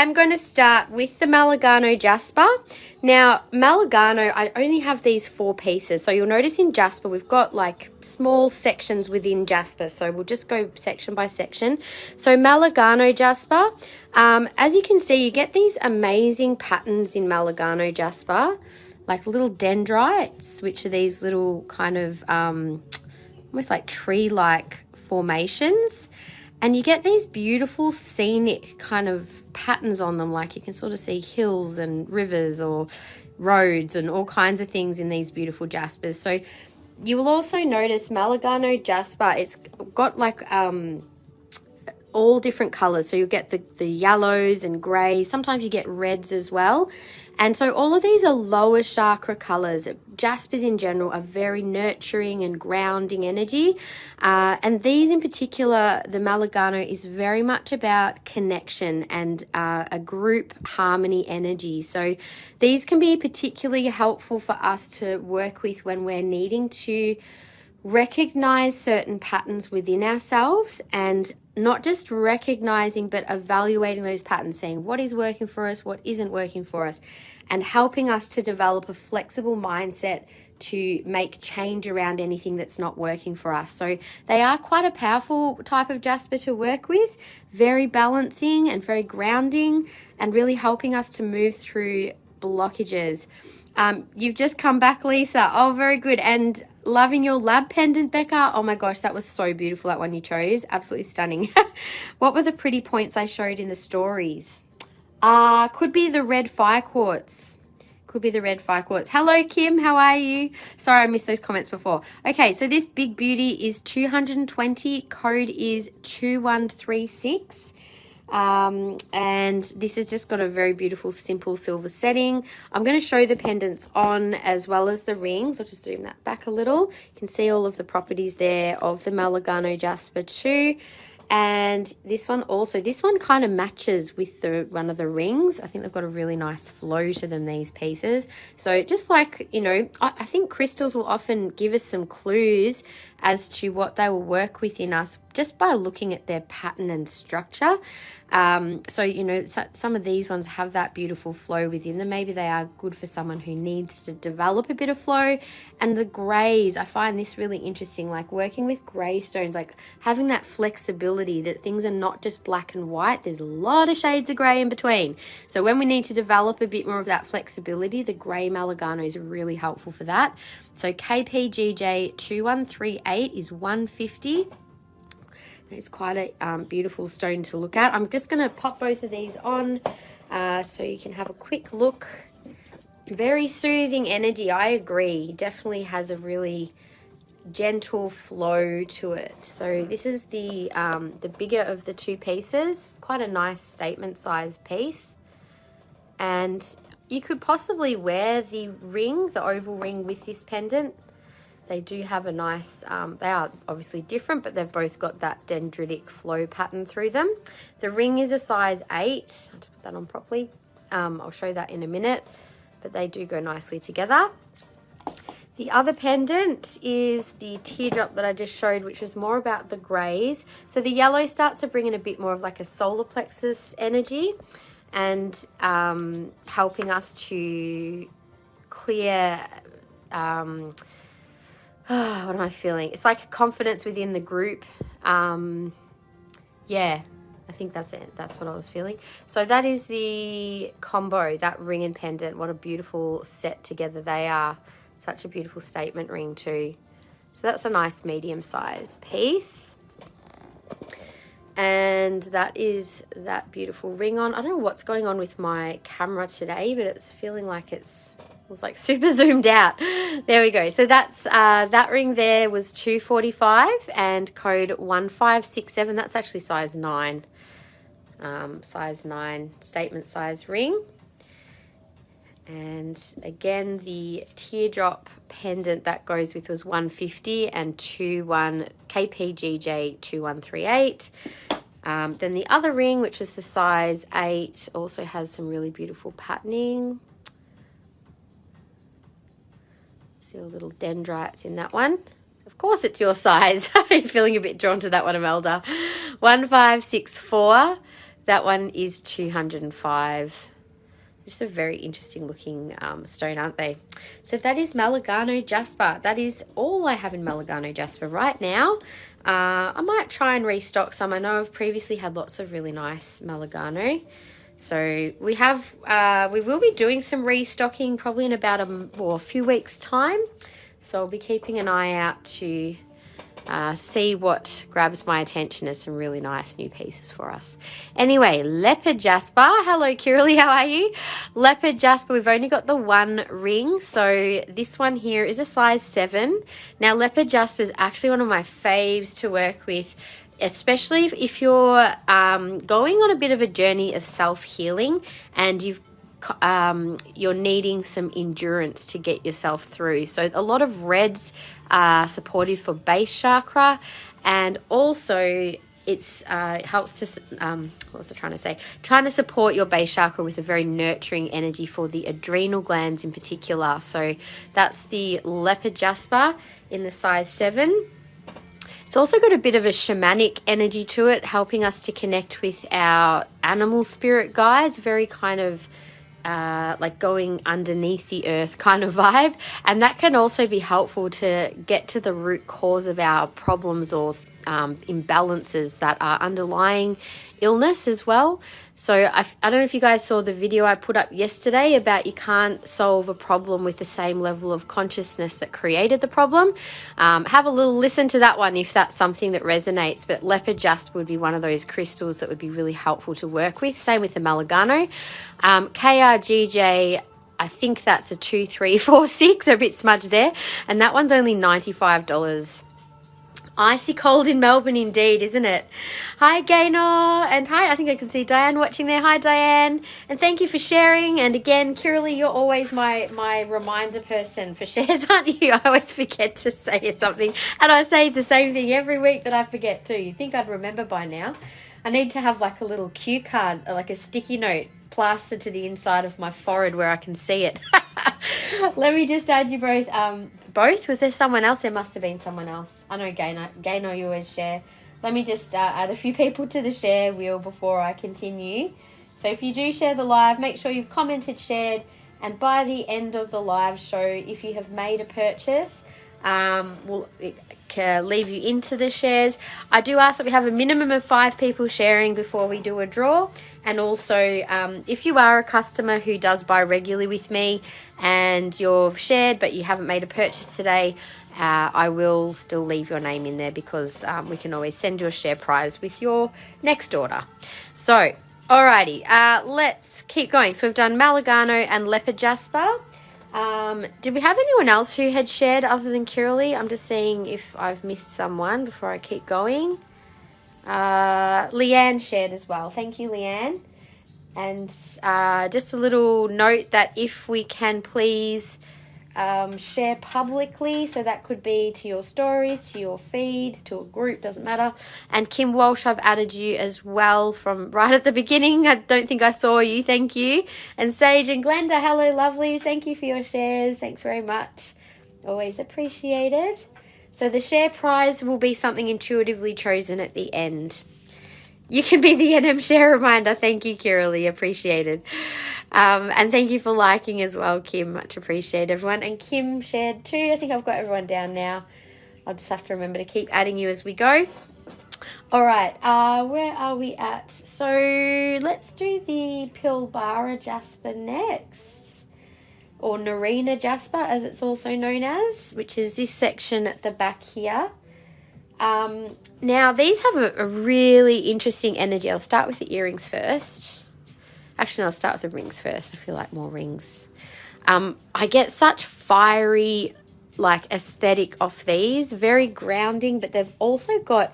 am going to start with the Maligano Jasper. Now, Maligano, I only have these 4 pieces. So you'll notice in Jasper, we've got like small sections within Jasper. So we'll just go section by section. So Maligano Jasper, as you can see, you get these amazing patterns in Maligano Jasper, like little dendrites, which are these little kind of almost like tree-like formations. And you get these beautiful scenic kind of patterns on them, like you can sort of see hills and rivers or roads and all kinds of things in these beautiful jaspers. So you will also notice Maligano Jasper, it's got like all different colors. So you'll get the yellows and grays. Sometimes you get reds as well. And so all of these are lower chakra colors. Jaspers in general are very nurturing and grounding energy. And these in particular, the Maligano, is very much about connection and a group harmony energy. So these can be particularly helpful for us to work with when we're needing to recognize certain patterns within ourselves, and not just recognizing but evaluating those patterns, saying what is working for us, what isn't working for us, and helping us to develop a flexible mindset to make change around anything that's not working for us. So they are quite a powerful type of jasper to work with, very balancing and very grounding, and really helping us to move through blockages. You've just come back, Lisa. Oh, very good. And loving your lab pendant, Becca. Oh my gosh, that was so beautiful, that one you chose. Absolutely stunning. What were the pretty points I showed in the stories? Could be the red fire quartz. Could be the red fire quartz. Hello, Kim. How are you? Sorry, I missed those comments before. Okay, so this big beauty is 220. Code is 2136. And this has just got a very beautiful, simple silver setting. I'm going to show the pendants on as well as the rings. I'll just zoom that back a little. You can see all of the properties there of the Maligano Jasper too. And this one also, this one kind of matches with one of the rings. I think they've got a really nice flow to them, these pieces. So just like, you know, I think crystals will often give us some clues as to what they will work with in us just by looking at their pattern and structure. So, you know, some of these ones have that beautiful flow within them. Maybe they are good for someone who needs to develop a bit of flow. And the grays, I find this really interesting, like working with grey stones, like having that flexibility that things are not just black and white. There's a lot of shades of grey in between. So when we need to develop a bit more of that flexibility, the grey Maligano is really helpful for that. So KPGJ 2138 is 150. It's quite a beautiful stone to look at. I'm just going to pop both of these on so you can have a quick look. Very soothing energy, I agree. Definitely has a really gentle flow to it. So this is the bigger of the 2 pieces. Quite a nice statement size piece. And you could possibly wear the ring, the oval ring, with this pendant. They do have a nice, they are obviously different, but they've both got that dendritic flow pattern through them. The ring is a size 8. I'll just put that on properly. I'll show that in a minute, but they do go nicely together. The other pendant is the teardrop that I just showed, which was more about the greys. So the yellow starts to bring in a bit more of like a solar plexus energy, and helping us to clear, what am I feeling? It's like confidence within the group. Yeah, I think that's it. That's what I was feeling. So that is the combo, that ring and pendant. What a beautiful set together they are. Such a beautiful statement ring too. So that's a nice medium size piece. And that is that beautiful ring on. I don't know what's going on with my camera today, but it's feeling like it was like super zoomed out. There we go. So that's that ring there was 245 and code 1567. That's actually size 9. Size 9 statement size ring. And again, the teardrop pendant that goes with was 150 and KPGJ 2138. Then the other ring, which was the size 8, also has some really beautiful patterning. See all the little dendrites in that one. Of course it's your size. I'm feeling a bit drawn to that one, Imelda. 1564. That one is 205. Just a very interesting looking stone, aren't they? So that is Maligano Jasper. That is all I have in Maligano Jasper right now. I might try and restock some. I know I've previously had lots of really nice Maligano. So we will be doing some restocking probably in about a few weeks time. So I'll be keeping an eye out to see what grabs my attention as some really nice new pieces for us. Anyway, Leopard Jasper. Hello, Kiralee, how are you? Leopard Jasper, we've only got the one ring. So this one here is a size 7. Now, Leopard Jasper is actually one of my faves to work with, especially if you're going on a bit of a journey of self-healing and you're needing some endurance to get yourself through. So a lot of reds are supportive for base chakra, and also it's helps to what was I trying to say? Trying to support your base chakra with a very nurturing energy for the adrenal glands in particular. So that's the Leopard Jasper in the size 7. It's also got a bit of a shamanic energy to it, helping us to connect with our animal spirit guides, very kind of like going underneath the earth kind of vibe. And that can also be helpful to get to the root cause of our problems or imbalances that are underlying illness as well. So I don't know if you guys saw the video I put up yesterday about you can't solve a problem with the same level of consciousness that created the problem. Have a little listen to that one if that's something that resonates. But Leopard Jasper would be one of those crystals that would be really helpful to work with. Same with the Maligano. KRGJ, I think that's a 2, 3, 4, 6, a bit smudged there. And that one's only $95. Icy cold in Melbourne indeed, isn't it? Hi, Gaynor, and hi, I think I can see Diane watching there. Hi, Diane, and thank you for sharing. And again, Kiralee, you're always my reminder person for shares, aren't you? I always forget to say something, and I say the same thing every week that I forget too. You'd think I'd remember by now. I need to have like a little cue card, like a sticky note plastered to the inside of my forehead where I can see it. Let me just add you both. Both? Was there someone else? There must have been someone else. I know Gaynor, you always share. Let me just add a few people to the share wheel before I continue. So if you do share the live, make sure you've commented, shared, and by the end of the live show, if you have made a purchase, we'll leave you into the shares. I do ask that we have a minimum of 5 people sharing before we do a draw. And also, if you are a customer who does buy regularly with me and you've shared but you haven't made a purchase today, I will still leave your name in there because we can always send you a share prize with your next order. So, alrighty, let's keep going. So we've done Maligano and Leopard Jasper. Did we have anyone else who had shared other than Kiralee? I'm just seeing if I've missed someone before I keep going. Leanne shared as well. Thank you, Leanne. And just a little note that if we can please share publicly, so that could be to your stories, to your feed, to a group, doesn't matter. And Kim Walsh, I've added you as well from right at the beginning. I don't think I saw you. Thank you. And Sage and Glenda, hello, lovelies. Thank you for your shares. Thanks very much. Always appreciated. So the share prize will be something intuitively chosen at the end. You can be the NM share reminder. Thank you, Kiralee. Appreciated. And thank you for liking as well, Kim. Much appreciated, everyone. And Kim shared too. I think I've got everyone down now. I'll just have to remember to keep adding you as we go. All right. Where are we at? So let's do the Pilbara Jasper next. Or Noreena Jasper, as it's also known as, which is this section at the back here. Now, these have a really interesting energy. I'll start with the earrings first. Actually, no, I'll start with the rings first. I feel like more rings. I get such fiery, like, aesthetic off these. Very grounding, but they've also got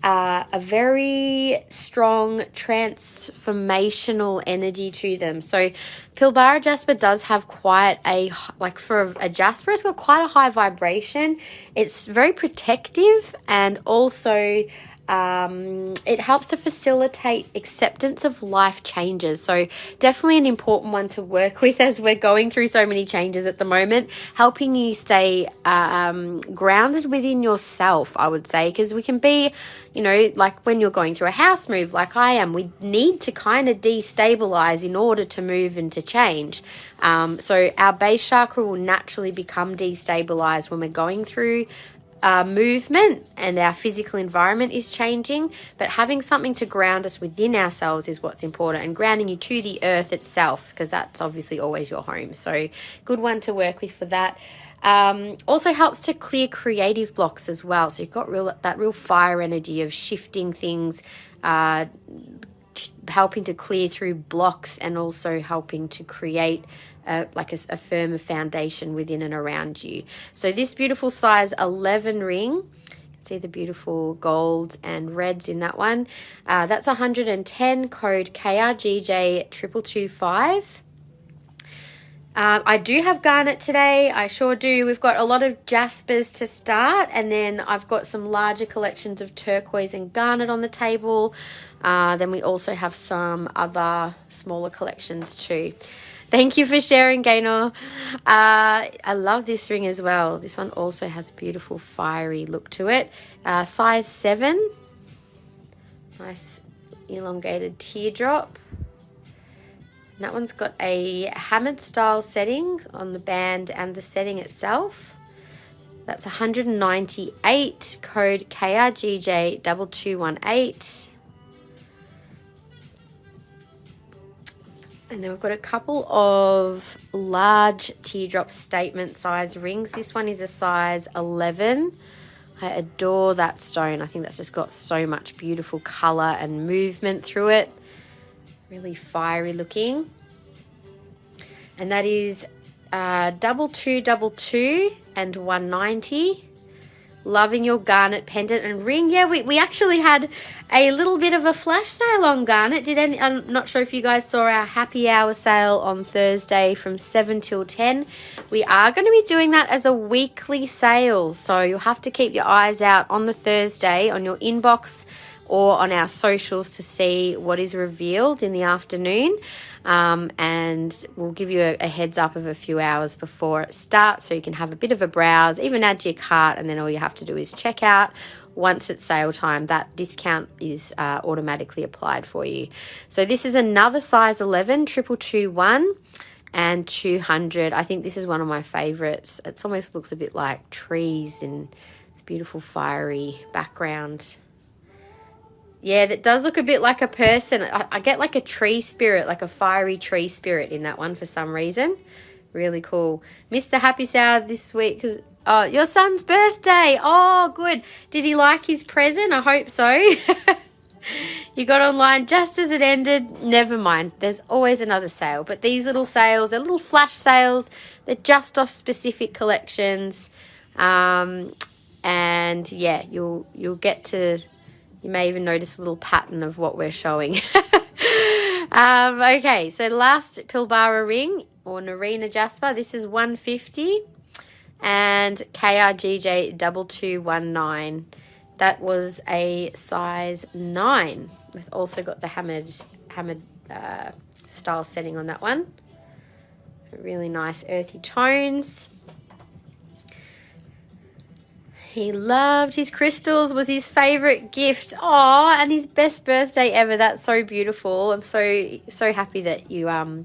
a very strong transformational energy to them. So Pilbara Jasper does have quite a, like for a Jasper, it's got quite a high vibration. It's very protective and also it helps to facilitate acceptance of life changes. So definitely an important one to work with as we're going through so many changes at the moment, helping you stay grounded within yourself, I would say, because we can be, you know, like when you're going through a house move like I am, we need to kind of destabilize in order to move and to change. So our base chakra will naturally become destabilized when we're going through movement and our physical environment is changing, but having something to ground us within ourselves is what's important, and grounding you to the earth itself, because that's obviously always your home. So good one to work with for that. Also helps to clear creative blocks as well. So you've got that real fire energy of shifting things, helping to clear through blocks, and also helping to create like a firmer foundation within and around you. So this beautiful size 11 ring, you can see the beautiful golds and reds in that one. That's 110, code KRGJ2225. I do have garnet today. I sure do. We've got a lot of jaspers to start, and then I've got some larger collections of turquoise and garnet on the table. Then we also have some other smaller collections too. Thank you for sharing, Gaynor. I love this ring as well. This one also has a beautiful fiery look to it. Size 7. Nice elongated teardrop. And that one's got a hammered style setting on the band and the setting itself. That's 198, code KRGJ2218. And then we've got a couple of large teardrop statement size rings. This one is a size 11. I adore that stone. I think that's just got so much beautiful color and movement through it. Really fiery looking. And that is 2222 and 190. Loving your garnet pendant and ring. Yeah, we actually had a little bit of a flash sale on garnet. I'm not sure if you guys saw our happy hour sale on Thursday from 7 till 10. We are going to be doing that as a weekly sale, so you'll have to keep your eyes out on the Thursday on your inbox or on our socials to see what is revealed in the afternoon. And we'll give you a heads up of a few hours before it starts, so you can have a bit of a browse, even add to your cart, and then all you have to do is check out. Once it's sale time, that discount is automatically applied for you. So this is another size 11, 2221 and 200. I think this is one of my favorites. It almost looks a bit like trees and this beautiful fiery background. Yeah, that does look a bit like a person. I get like a tree spirit, like a fiery tree spirit in that one for some reason. Really cool. Missed the happy hour this week because your son's birthday. Oh, good. Did he like his present? I hope so. You got online just as it ended. Never mind. There's always another sale. But these little sales, they're little flash sales. They're just off specific collections. And yeah, you'll get to... You may even notice a little pattern of what we're showing. Okay, so last Pilbara ring or Noreena Jasper. This is 150 and KRGJ 2219. That was a size 9. We've also got the hammered style setting on that one. Really nice earthy tones. He loved his crystals, was his favorite gift. Oh, and his best birthday ever. That's so beautiful. I'm so happy that you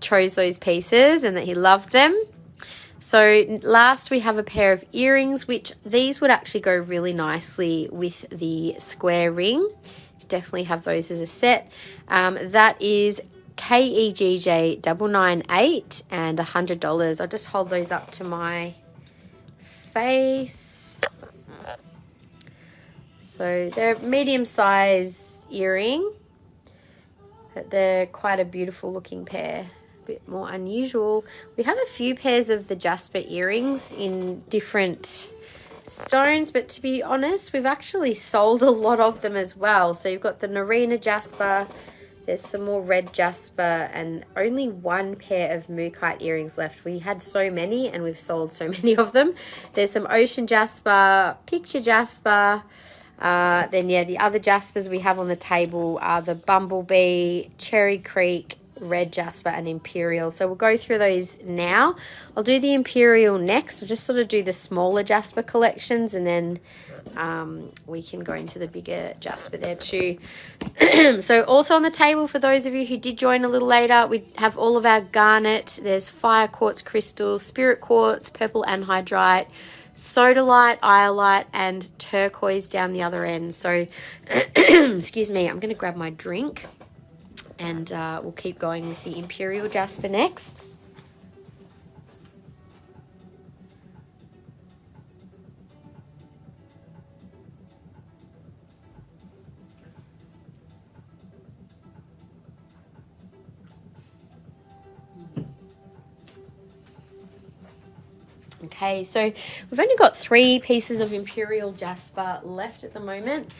chose those pieces and that he loved them. So last we have a pair of earrings, which these would actually go really nicely with the square ring. Definitely have those as a set. That is KEGJ 998 and $100. I'll just hold those up to my face. So they're medium size earring, but they're quite a beautiful looking pair, a bit more unusual. We have a few pairs of the Jasper earrings in different stones, but to be honest, we've actually sold a lot of them as well. So you've got the Noreena Jasper, there's some more red jasper, and only one pair of mookaite earrings left. We had so many and we've sold so many of them. There's some ocean jasper, picture jasper, Then yeah, the other Jaspers we have on the table are the Bumblebee, Cherry Creek, Red Jasper and Imperial. So we'll go through those now. I'll do the Imperial next. I'll just sort of do the smaller Jasper collections, and then we can go into the bigger Jasper there too. So also on the table, for those of you who did join a little later, we have all of our garnet. There's fire quartz crystals, spirit quartz, purple anhydrite, sodalite, iolite and turquoise down the other end. So excuse me, I'm going to grab my drink. And we'll keep going with the Imperial Jasper next. Okay, so we've only got 3 pieces of Imperial Jasper left at the moment.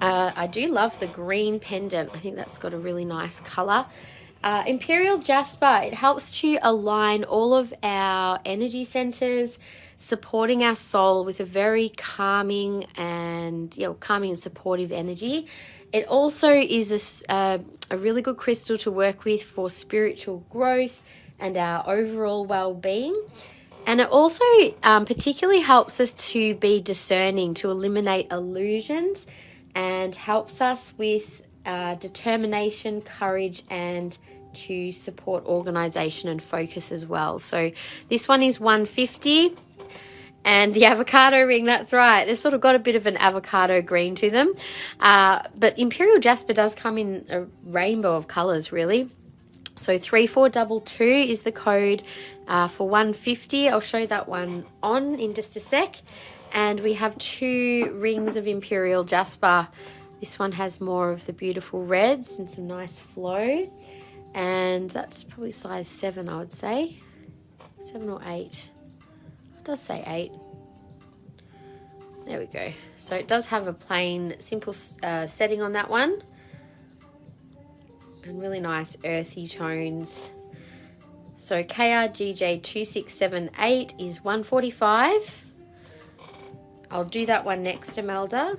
I do love the green pendant. I think that's got a really nice colour. Imperial Jasper, it helps to align all of our energy centres, supporting our soul with a very calming and supportive energy. It also is a really good crystal to work with for spiritual growth and our overall well-being. And it also particularly helps us to be discerning, to eliminate illusions, and helps us with determination, courage, and to support organisation and focus as well. So this one is $150, and the avocado ring, that's right, they've sort of got a bit of an avocado green to them. But Imperial Jasper does come in a rainbow of colours, really. So 3422 is the code for $150. I'll show that one on in just a sec. And we have 2 rings of Imperial Jasper. This one has more of the beautiful reds and some nice flow. And that's probably size 7, I would say. 7 or 8. It does say 8. There we go. So it does have a plain, simple setting on that one. And really nice earthy tones. So KRGJ2678 is $145. I'll do that one next, Imelda,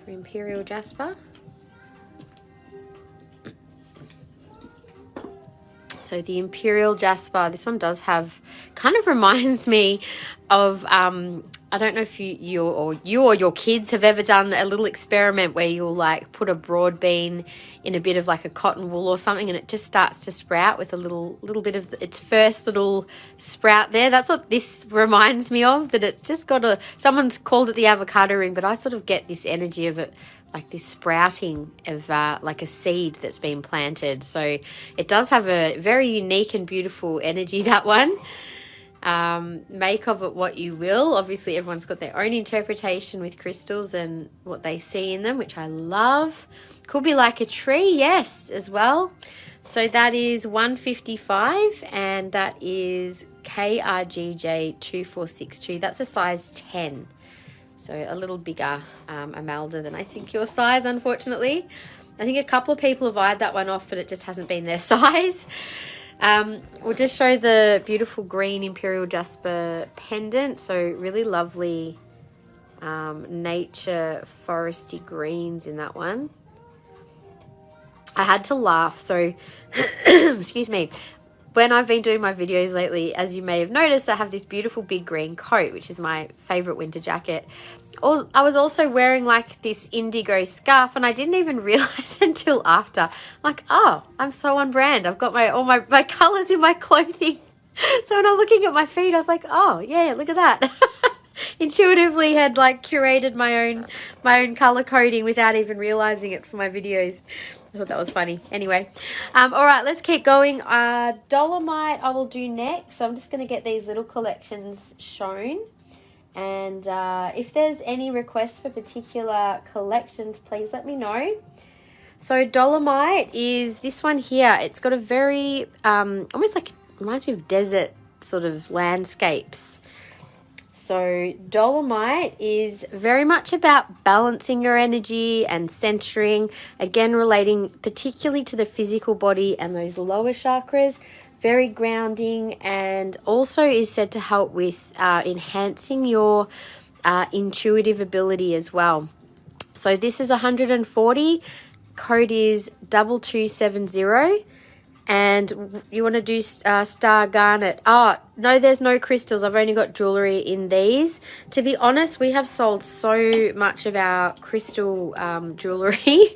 for Imperial Jasper. So the Imperial Jasper, this one does have, kind of reminds me of, I don't know if you or your kids have ever done a little experiment where you'll like put a broad bean in a bit of like a cotton wool or something, and it just starts to sprout with a little bit of its first little sprout there. That's what this reminds me of, that it's just got someone's called it the avocado ring, but I sort of get this energy of it, like this sprouting of like a seed that's been planted. So it does have a very unique and beautiful energy, that one. Make of it what you will. Obviously everyone's got their own interpretation with crystals and what they see in them, which I love. Could be like a tree, yes, as well. So that is $155, and that is KRGJ2462. That's a size 10. So a little bigger, Imelda, than I think your size, unfortunately. I think a couple of people have eyed that one off, but it just hasn't been their size. We'll just show the beautiful green Imperial Jasper pendant. So really lovely nature foresty greens in that one. I had to laugh. So, excuse me. When I've been doing my videos lately, as you may have noticed, I have this beautiful big green coat, which is my favourite winter jacket. I was also wearing like this indigo scarf, and I didn't even realise until after. I'm like, oh, I'm so on brand. I've got all my colours in my clothing. So when I'm looking at my feet, I was like, oh, yeah, look at that. Intuitively had like curated my own colour coding without even realising it for my videos. I thought that was funny. Anyway, all right, let's keep going. Dolomite I will do next. So I'm just going to get these little collections shown. And if there's any requests for particular collections, please let me know. So Dolomite is this one here. It's got a very, almost like, reminds me of desert sort of landscapes. So Dolomite is very much about balancing your energy and centering, again relating particularly to the physical body and those lower chakras, very grounding, and also is said to help with enhancing your intuitive ability as well. So this is 140. Code is 2270. And you want to do star garnet. Oh, no, there's no crystals. I've only got jewellery in these. To be honest, we have sold so much of our crystal jewellery.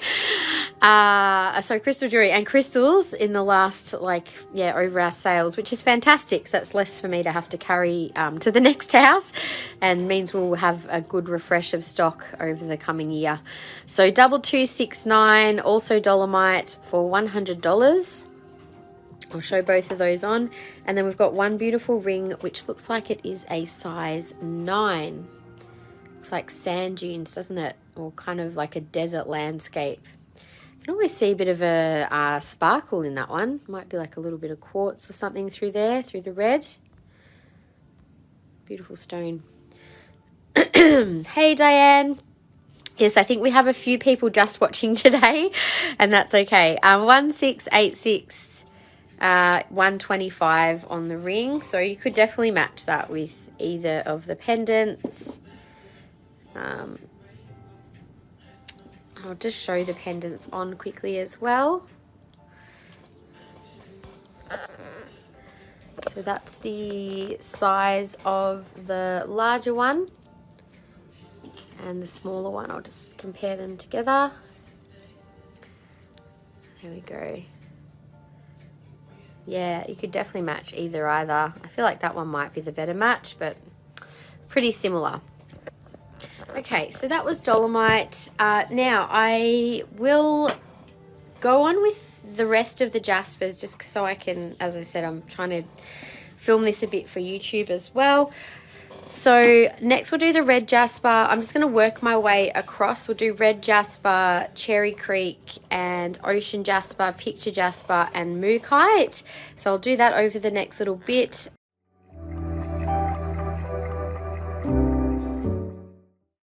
Crystal jewellery and crystals in the last, over our sales, which is fantastic. So that's less for me to have to carry to the next house, and means we'll have a good refresh of stock over the coming year. So 2269, also Dolomite for $100. I'll show both of those on. And then we've got one beautiful ring, which looks like it is a size 9. Looks like sand dunes, doesn't it? Or kind of like a desert landscape. You can always see a bit of a sparkle in that one. Might be like a little bit of quartz or something through there, through the red. Beautiful stone. Hey, Diane. Yes, I think we have a few people just watching today, and that's okay. 1686. 125 on the ring, so you could definitely match that with either of the pendants. I'll just show the pendants on quickly as well. So that's the size of the larger one and the smaller one. I'll just compare them together. There we go. Yeah, you could definitely match either. I feel like that one might be the better match, but pretty similar. Okay, so that was Dolomite. Now I will go on with the rest of the Jaspers, just so I can, as I said, I'm trying to film this a bit for YouTube as well. So next we'll do the red jasper. I'm just going to work my way across. We'll do red jasper, Cherry Creek, and ocean jasper, picture jasper, and mookite. So I'll do that over the next little bit.